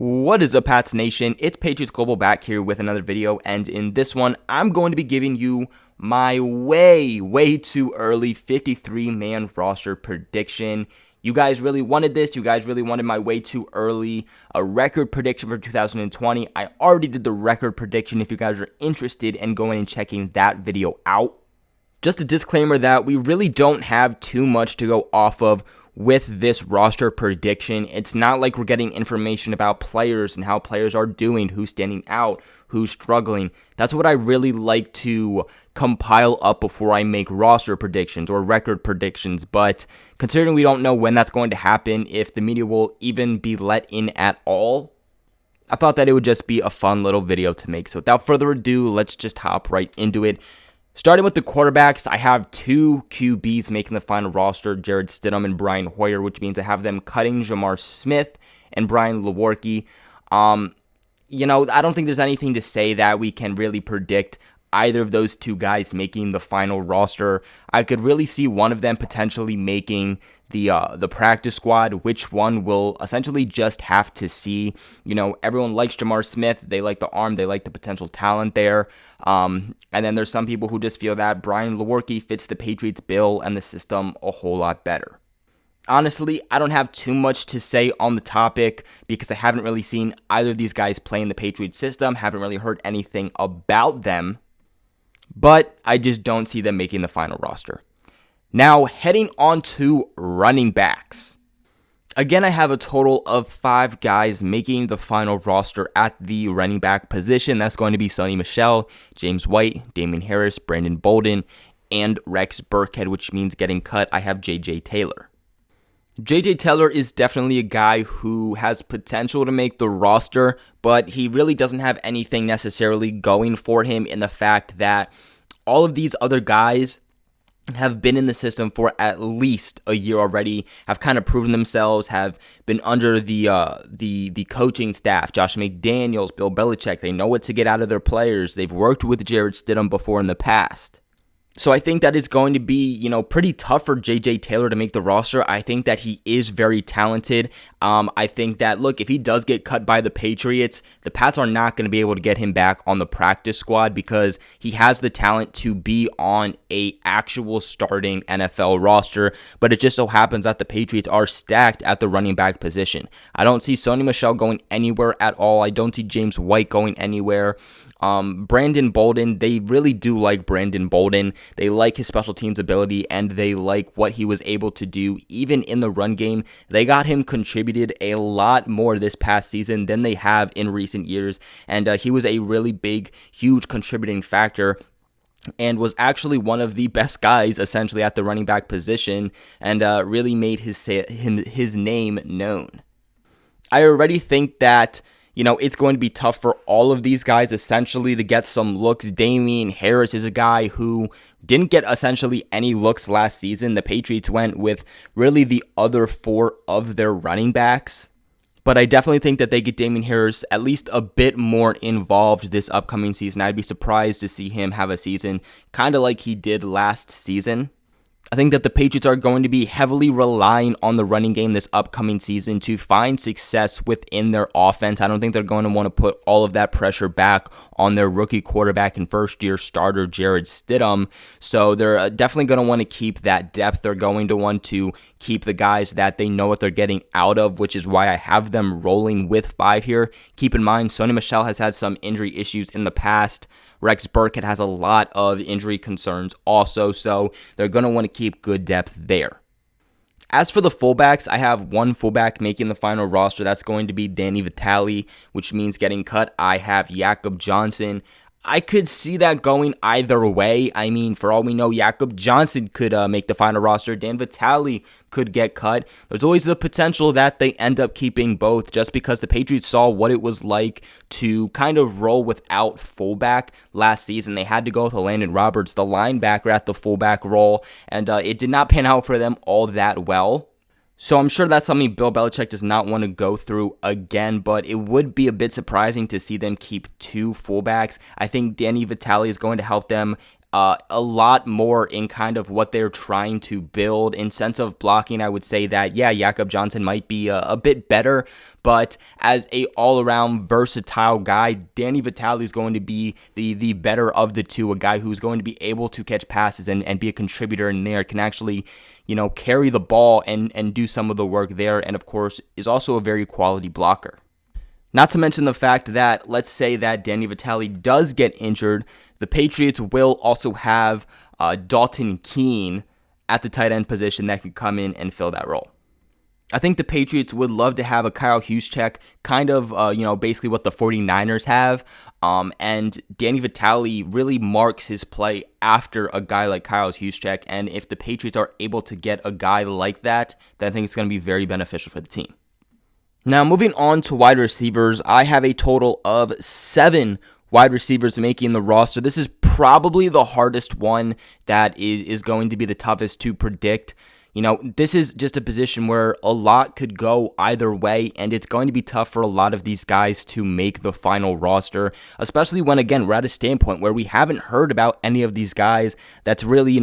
What is up, Pats Nation? It's Patriots Global back here with another video, and in this one, I'm going to be giving you my way too early 53-man roster prediction. You guys really wanted this. You guys really wanted my way too early a record prediction for 2020. I already did the record prediction if you guys are interested in going and checking that video out. Just a disclaimer that we really don't have too much to go off of with this roster prediction. It's not like we're getting information about players and how players are doing, who's standing out, who's struggling. That's what I really like to compile up before I make roster predictions or record predictions. But considering we don't know when that's going to happen, if the media will even be let in at all, I thought that it would just be a fun little video to make. So without further ado, let's just hop right into it. Starting with the quarterbacks, I have two QBs making the final roster, Jarrett Stidham and Brian Hoyer, which means I have them cutting J'Mar Smith and Brian Lewerke. I don't think there's anything to say that we can really predict either of those two guys making the final roster. I could really see one of them potentially making the practice squad. Which one we'll essentially just have to see. Everyone likes J'Mar Smith. They like the arm. They like the potential talent there. And then there's some people who just feel that Brian Lewerke fits the Patriots bill and the system a whole lot better. Honestly, I don't have too much to say on the topic because I haven't really seen either of these guys play in the Patriots system. Haven't really heard anything about them. But I just don't see them making the final roster. Now, heading on to running backs. Again, I have a total of 5 guys making the final roster at the running back position. That's going to be Somy Michel, James White, Damien Harris, Brandon Bolden, and Rex Burkhead, which means getting cut. I have J.J. Taylor. J.J. Taylor is definitely a guy who has potential to make the roster, but he really doesn't have anything necessarily going for him in the fact that all of these other guys have been in the system for at least a year already, have kind of proven themselves, have been under the coaching staff, Josh McDaniels, Bill Belichick. They know what to get out of their players. They've worked with Jarrett Stidham before in the past. So I think that it's going to be, pretty tough for J.J. Taylor to make the roster. I think that he is very talented. I think that, look, if he does get cut by the Patriots, the Pats are not going to be able to get him back on the practice squad because he has the talent to be on a actual starting NFL roster. But it just so happens that the Patriots are stacked at the running back position. I don't see Somy Michel going anywhere at all. I don't see James White going anywhere. Brandon Bolden, they really do like Brandon Bolden. They like his special teams ability, and they like what he was able to do even in the run game. They got him contributed a lot more this past season than they have in recent years, and he was a really big, huge contributing factor and was actually one of the best guys essentially at the running back position and really made his name known. I already think that it's going to be tough for all of these guys essentially to get some looks. Damien Harris is a guy who didn't get essentially any looks last season. The Patriots went with really the other 4 of their running backs. But I definitely think that they get Damien Harris at least a bit more involved this upcoming season. I'd be surprised to see him have a season kind of like he did last season. I think that the Patriots are going to be heavily relying on the running game this upcoming season to find success within their offense. I don't think they're going to want to put all of that pressure back on their rookie quarterback and first-year starter, Jarrett Stidham. So they're definitely going to want to keep that depth. They're going to want to keep the guys that they know what they're getting out of, which is why I have them rolling with 5 here. Keep in mind, Somy Michel has had some injury issues in the past. Rex Burkhead has a lot of injury concerns also, so they're going to want to keep good depth there. As for the fullbacks, I have one fullback making the final roster. That's going to be Danny Vitale, which means getting cut. I have Jakob Johnson. I could see that going either way. I mean, for all we know, Jakob Johnson could make the final roster. Dan Vitale could get cut. There's always the potential that they end up keeping both just because the Patriots saw what it was like to kind of roll without fullback last season. They had to go with Landon Roberts, the linebacker, at the fullback role, and it did not pan out for them all that well. So I'm sure that's something Bill Belichick does not want to go through again, but it would be a bit surprising to see them keep 2 fullbacks. I think Danny Vitale is going to help them a lot more in kind of what they're trying to build. In sense of blocking, I would say that, yeah, Jakob Johnson might be a bit better, but as a all-around versatile guy, Danny Vitale is going to be the better of the two, a guy who's going to be able to catch passes and be a contributor in there, can actually, carry the ball and do some of the work there, and of course is also a very quality blocker. Not to mention the fact that, let's say that Danny Vitale does get injured, the Patriots will also have Dalton Keene at the tight end position that can come in and fill that role. I think the Patriots would love to have a Kyle Juszczyk, kind of, basically what the 49ers have. And Danny Vitale really marks his play after a guy like Kyle Juszczyk. And if the Patriots are able to get a guy like that, then I think it's going to be very beneficial for the team. Now, moving on to wide receivers, I have a total of 7 wide receivers making the roster. This is probably the hardest one that is going to be the toughest to predict. This is just a position where a lot could go either way, and it's going to be tough for a lot of these guys to make the final roster, especially when, again, we're at a standpoint where we haven't heard about any of these guys that's really,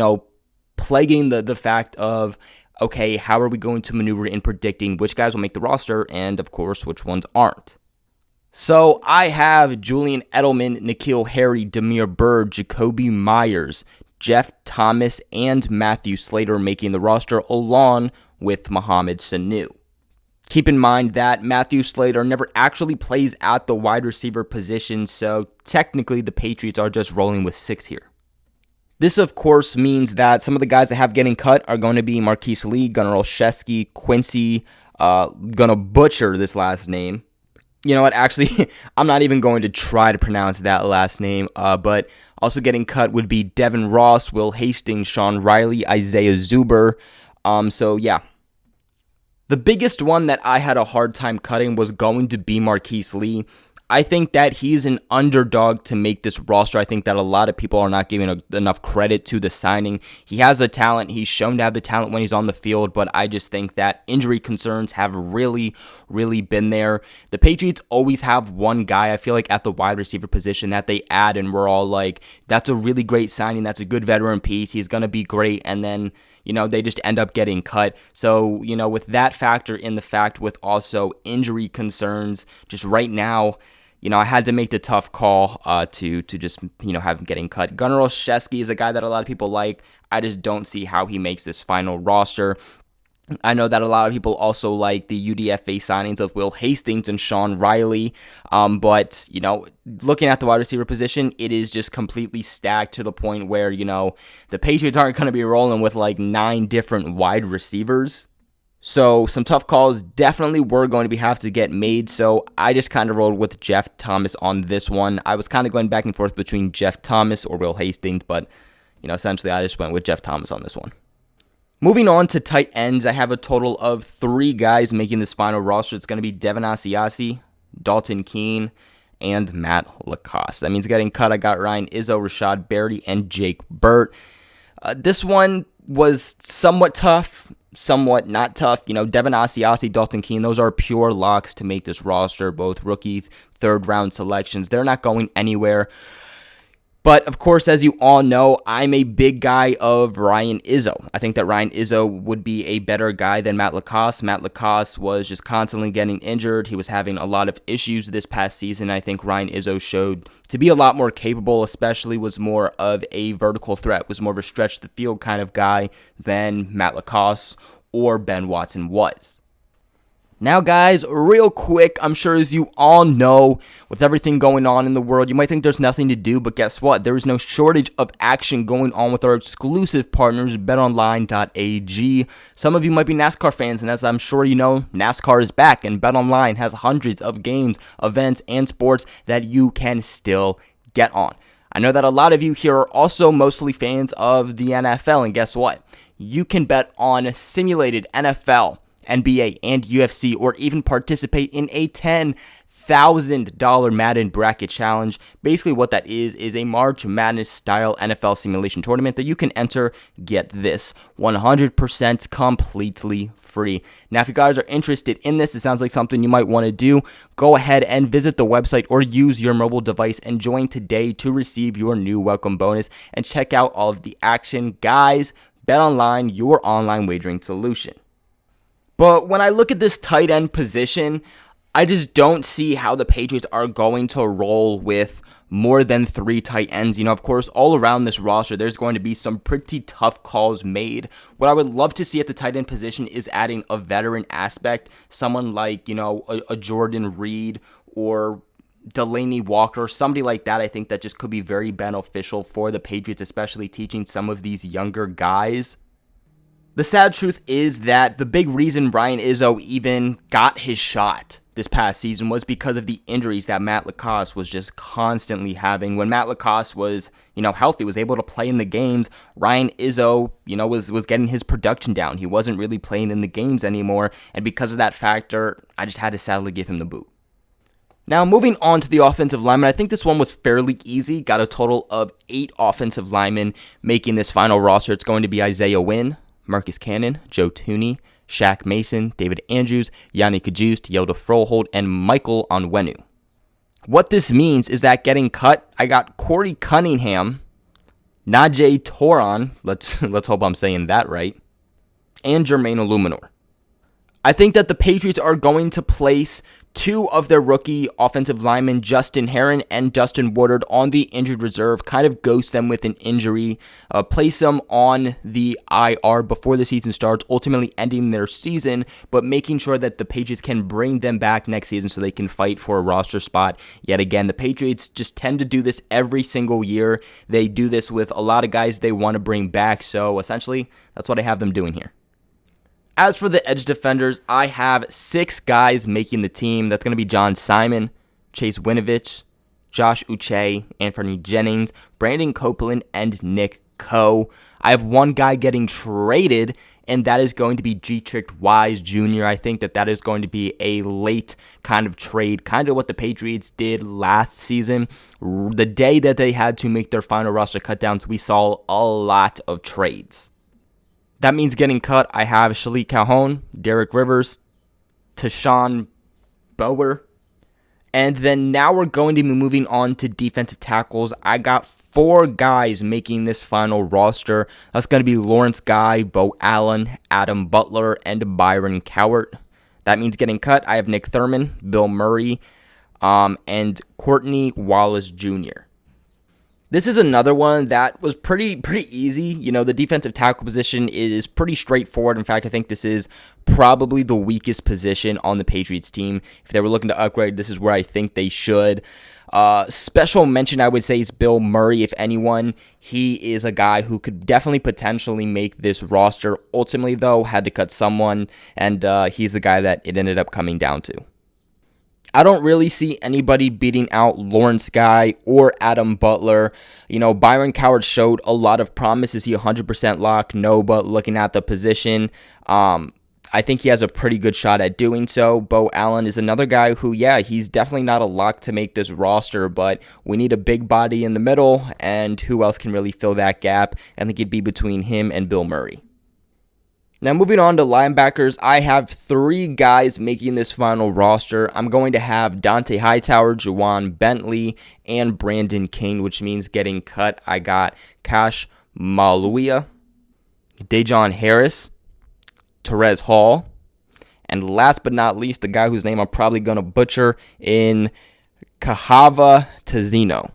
plaguing the fact of, okay, how are we going to maneuver in predicting which guys will make the roster and, of course, which ones aren't. So I have Julian Edelman, N'Keal Harry, Damiere, Byrd, Jakobi Meyers, Jeff Thomas, and Matthew Slater making the roster along with Mohamed Sanu. Keep in mind that Matthew Slater never actually plays at the wide receiver position, so technically the Patriots are just rolling with 6 here. This, of course, means that some of the guys that have getting cut are going to be Marquise Lee, Gunnar Olszewski, Quincy, gonna butcher this last name. You know what, actually, I'm not even going to try to pronounce that last name, but also getting cut would be Devin Ross, Will Hastings, Sean Riley, Isaiah Zuber. So, yeah. The biggest one that I had a hard time cutting was going to be Marquise Lee. I think that he's an underdog to make this roster. I think that a lot of people are not giving enough credit to the signing. He has the talent. He's shown to have the talent when he's on the field, but I just think that injury concerns have really, really been there. The Patriots always have one guy, I feel like, at the wide receiver position that they add, and we're all like, that's a really great signing. That's a good veteran piece. He's going to be great. And then, they just end up getting cut. So, with that factor in the fact with also injury concerns, just right now, I had to make the tough call to just, have him getting cut. Gunnar Olszewski is a guy that a lot of people like. I just don't see how he makes this final roster. I know that a lot of people also like the UDFA signings of Will Hastings and Sean Riley, but, looking at the wide receiver position, it is just completely stacked to the point where, the Patriots aren't going to be rolling with like 9 different wide receivers. So some tough calls definitely were going to have to get made, so I just kind of rolled with Jeff Thomas on this one. I was kind of going back and forth between Jeff Thomas or Will Hastings, but, essentially I just went with Jeff Thomas on this one. Moving on to tight ends, I have a total of 3 guys making this final roster. It's going to be Devin Asiasi, Dalton Keene, and Matt LaCosse. That means getting cut, I got Ryan Izzo, Rashad Berry, and Jake Burt. This one was somewhat tough, somewhat not tough. Devin Asiasi, Dalton Keene, those are pure locks to make this roster, both rookie, third-round selections. They're not going anywhere. But, of course, as you all know, I'm a big guy of Ryan Izzo. I think that Ryan Izzo would be a better guy than Matt LaCosse. Matt LaCosse was just constantly getting injured. He was having a lot of issues this past season. I think Ryan Izzo showed to be a lot more capable, especially was more of a vertical threat, was more of a stretch the field kind of guy than Matt LaCosse or Ben Watson was. Now, guys, real quick, I'm sure as you all know, with everything going on in the world, you might think there's nothing to do, but guess what? There is no shortage of action going on with our exclusive partners, betonline.ag. Some of you might be NASCAR fans, and as I'm sure you know, NASCAR is back, and BetOnline has hundreds of games, events, and sports that you can still get on. I know that a lot of you here are also mostly fans of the NFL, and guess what? You can bet on simulated NFL, NBA, and UFC, or even participate in a $10,000 $1,000 Madden Bracket Challenge. Basically what that is a March Madness style NFL simulation tournament that you can enter, get this, 100% completely free. Now, if you guys are interested in this, it sounds like something you might want to do, go ahead and visit the website or use your mobile device and join today to receive your new welcome bonus and check out all of the action. Guys, BetOnline, your online wagering solution. But when I look at this tight end position, I just don't see how the Patriots are going to roll with more than 3 tight ends. Of course, all around this roster, there's going to be some pretty tough calls made. What I would love to see at the tight end position is adding a veteran aspect, someone like, a Jordan Reed or Delaney Walker, somebody like that. I think that just could be very beneficial for the Patriots, especially teaching some of these younger guys. The sad truth is that the big reason Ryan Izzo even got his shot this past season was because of the injuries that Matt LaCosse was just constantly having. When Matt LaCosse was, healthy, was able to play in the games, Ryan Izzo, was getting his production down. He wasn't really playing in the games anymore, and because of that factor, I just had to sadly give him the boot. Now, moving on to the offensive linemen, I think this one was fairly easy. Got a total of 8 offensive linemen making this final roster. It's going to be Isaiah Wynn, Marcus Cannon, Joe Thuney, Shaq Mason, David Andrews, Yanni Kajus, Yoda Froholt, and Michael Onwenu. What this means is that getting cut, I got Corey Cunningham, Najee Toron, let's hope I'm saying that right, and Jermaine Illuminor. I think that the Patriots are going to place 2 of their rookie offensive linemen, Justin Herron and Dustin Woodard, on the injured reserve, kind of ghost them with an injury, place them on the IR before the season starts, ultimately ending their season, but making sure that the Patriots can bring them back next season so they can fight for a roster spot. Yet again, the Patriots just tend to do this every single year. They do this with a lot of guys they want to bring back, so essentially, that's what I have them doing here. As for the edge defenders, I have 6 guys making the team. That's going to be John Simon, Chase Winovich, Josh Uche, Anthony Jennings, Brandon Copeland, and Nick Coe. I have 1 guy getting traded, and that is going to be Dietrich Wise Jr. I think that is going to be a late kind of trade, kind of what the Patriots did last season. The day that they had to make their final roster cutdowns, we saw a lot of trades. That means getting cut, I have Shalik Calhoun, Derek Rivers, Tashawn Bower. And then now we're going to be moving on to defensive tackles. I got 4 guys making this final roster. That's going to be Lawrence Guy, Beau Allen, Adam Butler, and Byron Cowart. That means getting cut, I have Nick Thurman, Bill Murray, and Courtney Wallace Jr. This is another one that was pretty easy. The defensive tackle position is pretty straightforward. In fact, I think this is probably the weakest position on the Patriots team. If they were looking to upgrade, this is where I think they should. Special mention, I would say, is Bill Murray. If anyone, he is a guy who could definitely potentially make this roster. Ultimately, though, had to cut someone, and he's the guy that it ended up coming down to. I don't really see anybody beating out Lawrence Guy or Adam Butler. Byron Cowart showed a lot of promise. Is he 100% lock? No, but looking at the position, I think he has a pretty good shot at doing so. Beau Allen is another guy who, he's definitely not a lock to make this roster, but we need a big body in the middle, and who else can really fill that gap? I think it'd be between him and Bill Murray. Now, moving on to linebackers, I have 3 guys making this final roster. I'm going to have Dante Hightower, Juwan Bentley, and Brandon King, which means getting cut. I got Cash Maluia, Dejon Harris, Terez Hall, and last but not least, the guy whose name I'm probably going to butcher, in Kahava Tazino.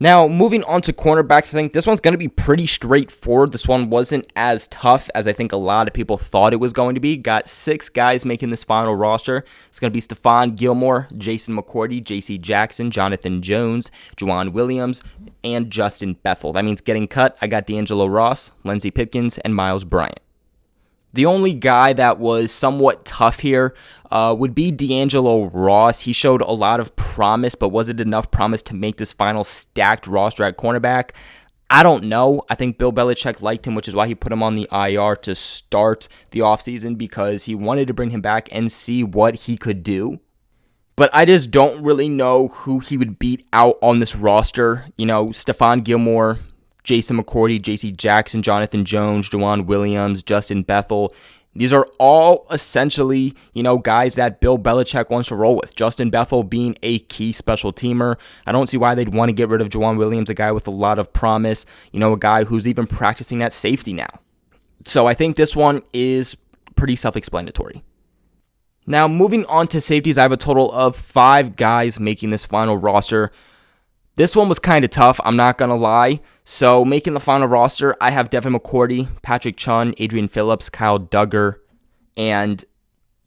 Now, moving on to cornerbacks, I think this one's going to be pretty straightforward. This one wasn't as tough as I think a lot of people thought it was going to be. Got 6 guys making this final roster. It's going to be Stephon Gilmore, Jason McCourty, J.C. Jackson, Jonathan Jones, Juwan Williams, and Justin Bethel. That means getting cut, I got D'Angelo Ross, Lindsey Pipkins, and Miles Bryant. The only guy that was somewhat tough here would be D'Angelo Ross. He showed a lot of promise, but was it enough promise to make this final stacked roster at cornerback? I don't know. I think Bill Belichick liked him, which is why he put him on the IR to start the offseason, because he wanted to bring him back and see what he could do. but I just don't really know who he would beat out on this roster. You know, Stephon Gilmore, Jason McCourty, J.C. Jackson, Jonathan Jones, Juwan Williams, Justin Bethel. These are all essentially, guys that Bill Belichick wants to roll with. Justin Bethel being a key special teamer. I don't see why they'd want to get rid of Juwan Williams, a guy with a lot of promise, a guy who's even practicing at safety now. So I think this one is pretty self-explanatory. Now, moving on to safeties, I have a total of 5 guys making this final roster. This one was kind of tough, I'm not going to lie. So, making the final roster, I have Devin McCourty, Patrick Chung, Adrian Phillips, Kyle Duggar, and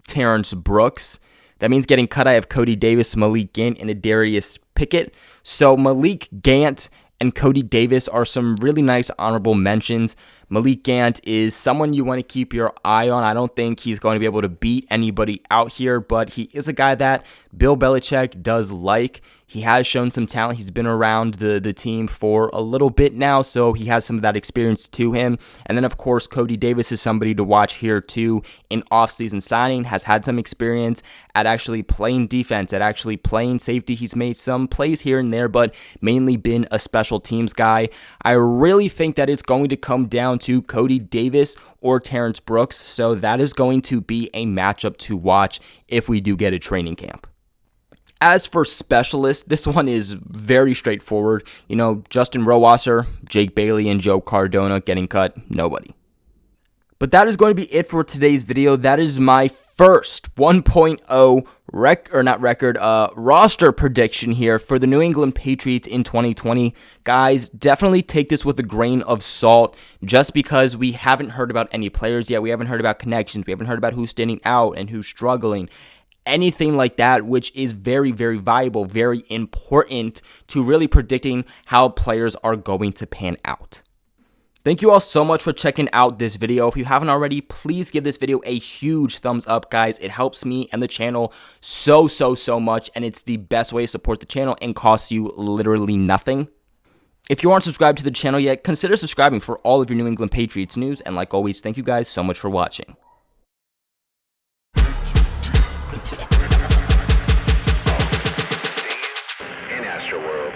Terrence Brooks. That means getting cut, I have Cody Davis, Malik Gant, and Adarius Pickett. So, Malik Gant and Cody Davis are some really nice honorable mentions. Malik Gant is someone you want to keep your eye on. I don't think he's going to be able to beat anybody out here, but he is a guy that Bill Belichick does like. He has shown some talent. He's been around the team for a little bit now, so he has some of that experience to him. And then, of course, Cody Davis is somebody to watch here, too. In offseason signing, has had some experience at actually playing defense, at actually playing safety. He's made some plays here and there, but mainly been a special teams guy. I really think that it's going to come down to Cody Davis or Terrence Brooks, so that is going to be a matchup to watch if we do get a training camp. As for specialists, this one is very straightforward. Justin Rohwasser, Jake Bailey, and Joe Cardona getting cut. Nobody. But that is going to be it for today's video. That is my first 1.0 roster prediction here for the New England Patriots in 2020. Guys, definitely take this with a grain of salt just because we haven't heard about any players yet. We haven't heard about connections. We haven't heard about who's standing out and who's struggling. Anything like that, which is very, very valuable, very important to really predicting how players are going to pan out. Thank you all so much for checking out this video. If you haven't already, please give this video a huge thumbs up, guys. It helps me and the channel so much, and it's the best way to support the channel and costs you literally nothing. If you aren't subscribed to the channel yet, consider subscribing for all of your New England Patriots news, and like always, thank you guys so much for watching. In Astro World.